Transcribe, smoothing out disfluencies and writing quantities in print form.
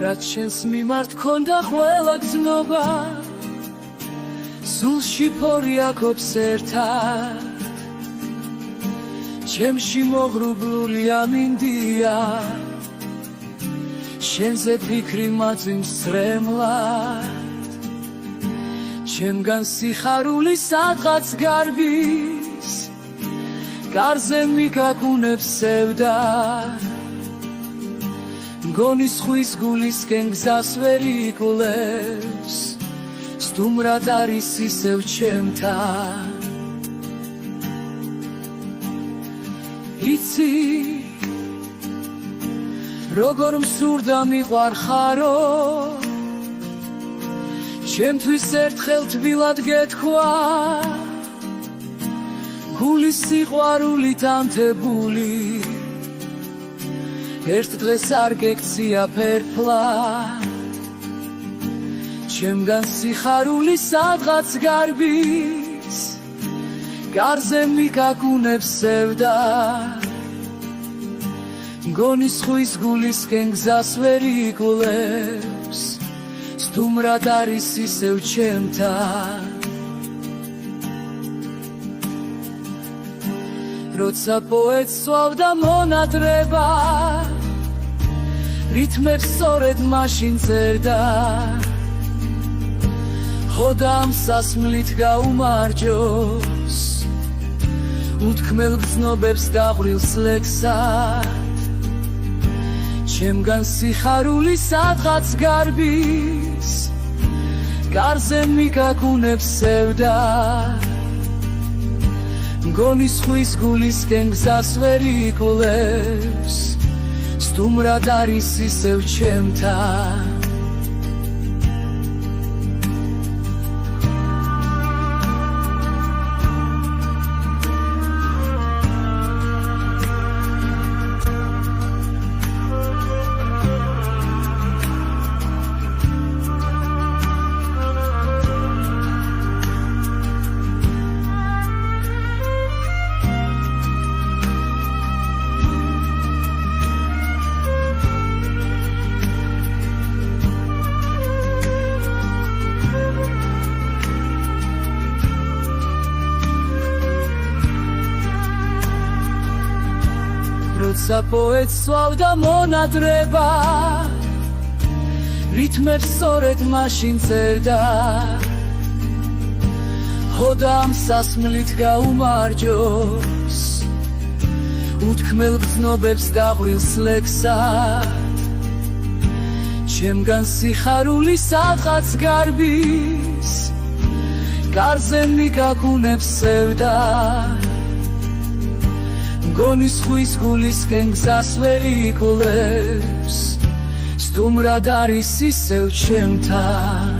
რაც შენს მიმართ ქონდა ყველა გზნობა სულში ფორი აკობს ერთად ჩემში მოღრუბლული ამინდია შენზე ფიქრი მაძიმს სრემლად ჩემგან სიხარული სადღაც გარბის გარზე მიგაგუნებს სევდა მგონი სხვის გულისკენ გზას ვერ იკვლევს სტუმრად არის ისევ ჩემთან იცი როგორ მსურდა მიყვარხარო ჩემთვის ერთხელ თბილად გეთქვა გულის სიყვარულით ანთებული ერთ დღეს არ გექცია ფერფლად ჩემგან სიხარული სადღაც გარბის გარზე მიგაგუნებს სევდა მგონი სხვის გულისკენ გზას ვერ იკვლევს სტუმრად არის ისევ ჩემთან როცა პოეტს სვავდა მონადრება რითმებს სწორედ მაშინ წერდა ხოდამ სასმლით გაუმარჯოს უთქმელ გზნობებს დაღვრილს ლექსად ჩემგან სიხარული სადღაც გარბის გარზე მიგაგუნებს სევდა მგონი სხვის გულისკენ გზას ვერ იკვლევს სტუმრად არის ისევ ჩემთან როცა პოეტს სვავდა მონადრება რითმებს სწორედ მაშინ წერდა ხოდამ სასმლით გაუმარჯოს უთქმელ გზნობებს დაღვრილს ლექსად ჩემგან სიხარული სადღაც გარბის გარზე მიგაგუნებს სევდა მგონი სხვის გულისკენ გზას ვერ იკვლევს სტუმრად არის ისევ ჩემთან